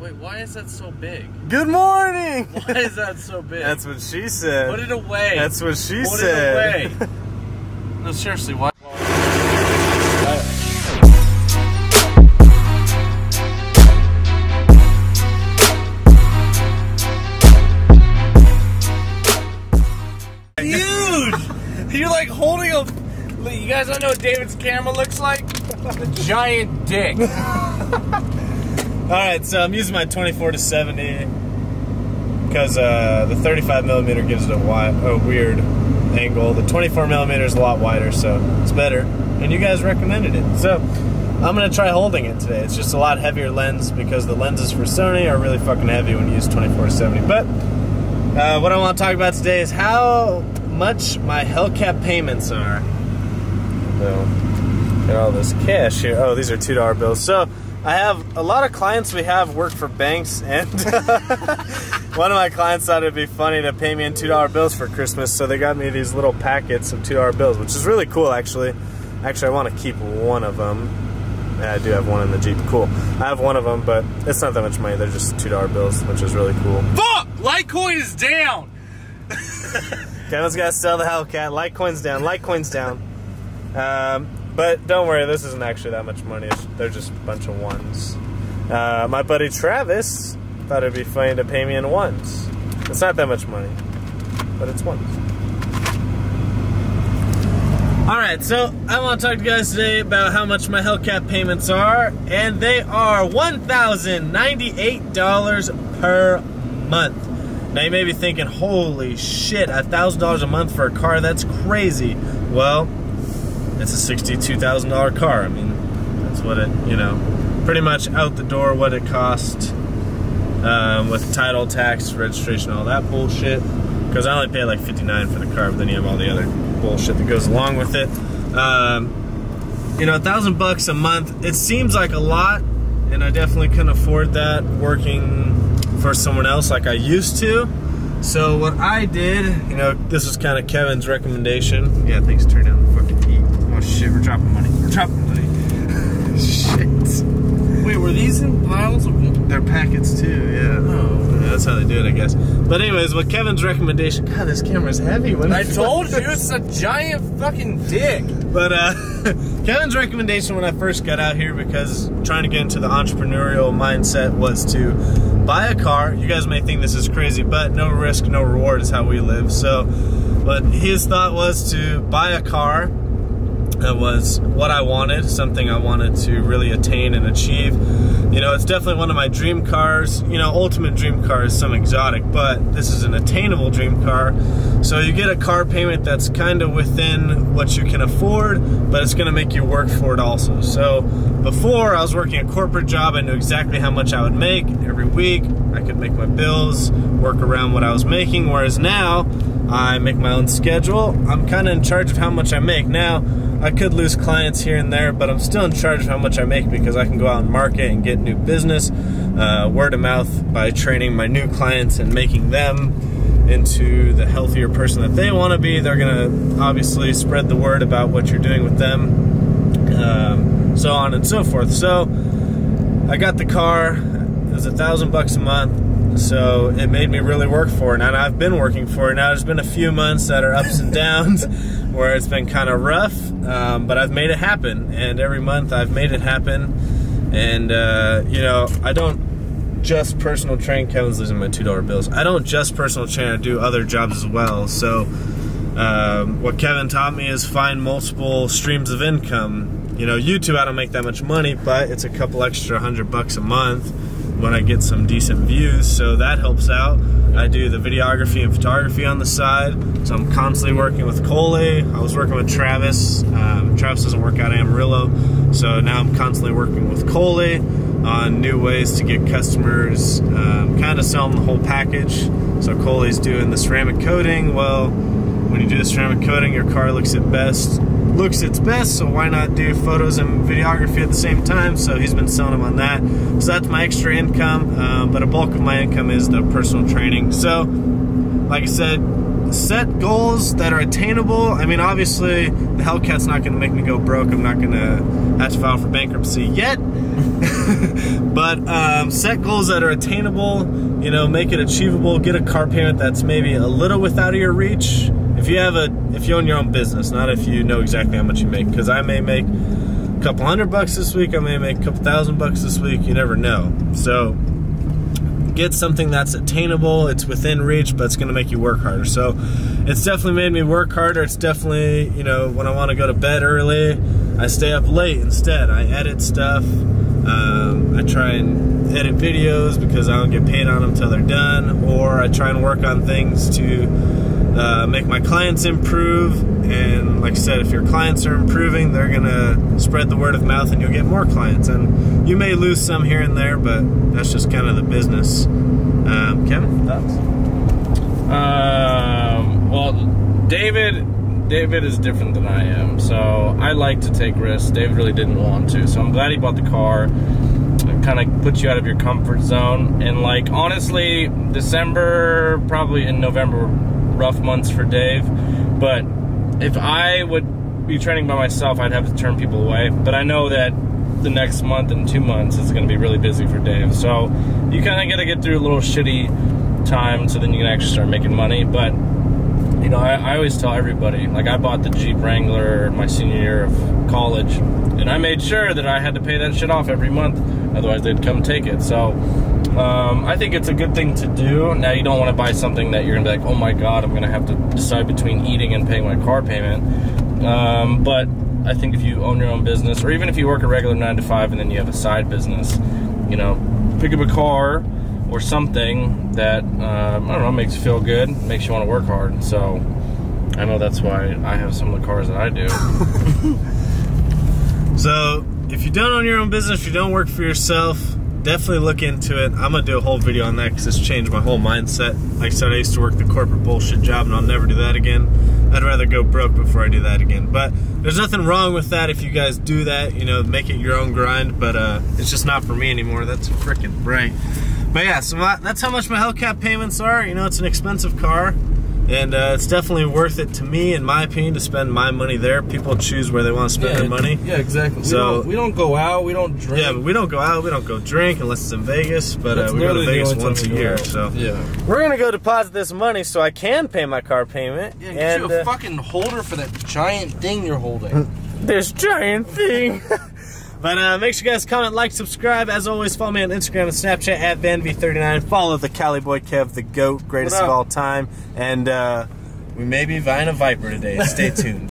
Wait, why is that so big? Good morning! Why is that so big? That's what she said. Put it away. That's what she Put said. it away. No, seriously, why? Huge! You're like holding a... You guys don't know what David's camera looks like? A giant dick. Alright, so I'm using my 24-70 because the 35mm gives it a weird angle. The 24mm is a lot wider, so it's better. And you guys recommended it. So I'm going to try holding it today. It's just a lot heavier lens because the lenses for Sony are really fucking heavy when you use 24-70. But what I want to talk about today is how much my Hellcat payments are. So, got all this cash here. Oh, these are $2 bills. So I have a lot of clients we have work for banks, and one of my clients thought it'd be funny to pay me in $2 bills for Christmas, so they got me these little packets of $2 bills, which is really cool, actually. Actually, I want to keep one of them. Yeah, I do have one in the Jeep. Cool. I have one of them, but it's not that much money. They're just $2 bills, which is really cool. Fuck! Litecoin is down! Kevin's got to sell the Hellcat. Litecoin's down. Litecoin's down. But don't worry, this isn't actually that much money. They're just a bunch of ones. My buddy Travis thought it'd be funny to pay me in ones. It's not that much money, but it's ones. Alright, so I want to talk to you guys today about how much my Hellcat payments are, and they are $1,098 per month. Now you may be thinking, holy shit, $1,000 a month for a car, that's crazy. Well, it's a $62,000 car. I mean, that's what it, you know, pretty much out the door what it cost with title, tax, registration, all that bullshit. Because I only paid like $59 for the car, but then you have all the other bullshit that goes along with it. You know, $1,000 a month, it seems like a lot, and I definitely couldn't afford that working for someone else like I used to. So what I did, you know, this is kind of Kevin's recommendation. Yeah, things turn down the fucking heat. Oh shit, we're dropping money. We're dropping money. Shit. Wait, were these in piles of... They're packets too, yeah. Oh, yeah, that's how they do it, I guess. But anyways, what Kevin's recommendation... God, this camera's heavy. When I told you, it's a giant fucking dick. But Kevin's recommendation when I first got out here, because trying to get into the entrepreneurial mindset, was to buy a car. You guys may think this is crazy, but no risk, no reward is how we live. So, but his thought was to buy a car. That was what I wanted, something I wanted to really attain and achieve. You know, it's definitely one of my dream cars. You know, ultimate dream car is some exotic, but this is an attainable dream car. So you get a car payment that's kind of within what you can afford, but it's gonna make you work for it also. So before, I was working a corporate job. I knew exactly how much I would make every week. I could make my bills, work around what I was making, whereas now, I make my own schedule. I'm kind of in charge of how much I make. Now, I could lose clients here and there, but I'm still in charge of how much I make because I can go out and market and get new business, word of mouth, by training my new clients and making them into the healthier person that they want to be. They're going to obviously spread the word about what you're doing with them, so on and so forth. So I got the car. It was $1,000 a month. So it made me really work for it, and I've been working for it. Now there's been a few months that are ups and downs where it's been kind of rough, but I've made it happen, and every month I've made it happen. And you know, I don't just personal train. Kevin's losing my $2 bills. I don't just personal train, I do other jobs as well. So what Kevin taught me is find multiple streams of income. You know, YouTube, I don't make that much money, but it's a couple extra $100 a month when I get some decent views, so that helps out. I do the videography and photography on the side, so I'm constantly working with Cole. I was working with Travis. Travis doesn't work out at Amarillo, so now I'm constantly working with Cole on new ways to get customers, kind of sell them the whole package. So Cole's doing the ceramic coating. Well, when you do the ceramic coating, your car looks at best looks its best, so why not do photos and videography at the same time? So he's been selling them on that. So that's my extra income, but a bulk of my income is the personal training. So, like I said, set goals that are attainable. I mean, obviously, the Hellcat's not gonna make me go broke. I'm not gonna have to file for bankruptcy yet. But set goals that are attainable, you know, make it achievable. Get a car payment that's maybe a little without of your reach. If you own your own business, not if you know exactly how much you make, because I may make a couple $100 this week, I may make a couple $1,000 this week, you never know. So get something that's attainable, it's within reach, but it's gonna make you work harder. So it's definitely made me work harder. It's definitely, you know, when I wanna go to bed early, I stay up late instead. I edit stuff. I try and edit videos because I don't get paid on them till they're done, or I try and work on things to make my clients improve. And like I said, if your clients are improving, they're gonna spread the word of mouth and you'll get more clients. And you may lose some here and there, but that's just kind of the business. Kevin, thoughts? Well, David is different than I am, so I like to take risks. David really didn't want to, so I'm glad he bought the car. It kind of puts you out of your comfort zone. And like, honestly, December, probably in November, rough months for Dave. But if I would be training by myself, I'd have to turn people away. But I know that the next month and 2 months is going to be really busy for Dave. So you kind of got to get through a little shitty time so then you can actually start making money. But you know, I always tell everybody, like, I bought the Jeep Wrangler my senior year of college, and I made sure that I had to pay that shit off every month, otherwise they'd come take it. So I think it's a good thing to do. Now, you don't want to buy something that you're gonna be like, oh my god, I'm gonna have to decide between eating and paying my car payment. But I think if you own your own business, or even if you work a regular 9 to 5 and then you have a side business, you know, pick up a car or something that, I don't know, makes you feel good, makes you want to work hard. So I know that's why I have some of the cars that I do. So if you don't own your own business, if you don't work for yourself, definitely look into it. I'm gonna do a whole video on that because it's changed my whole mindset. Like I said, I used to work the corporate bullshit job and I'll never do that again. I'd rather go broke before I do that again. But there's nothing wrong with that if you guys do that, you know, make it your own grind, but it's just not for me anymore. That's freaking right. But yeah, so that's how much my Hellcat payments are. You know, it's an expensive car, and it's definitely worth it to me, in my opinion, to spend my money there. People choose where they want to spend their money. Yeah, exactly. So we don't go out, we don't drink. Yeah, but we don't go out, we don't go drink unless it's in Vegas. But we go to Vegas once a year. So yeah, we're gonna go deposit this money so I can pay my car payment. Yeah, get you a fucking holder for that giant thing you're holding. This giant thing. But make sure you guys comment, like, subscribe. As always, follow me on Instagram and Snapchat at VanV39. Follow the Cali Boy Kev, the GOAT, greatest of all time. And we may be buying a Viper today. Stay tuned.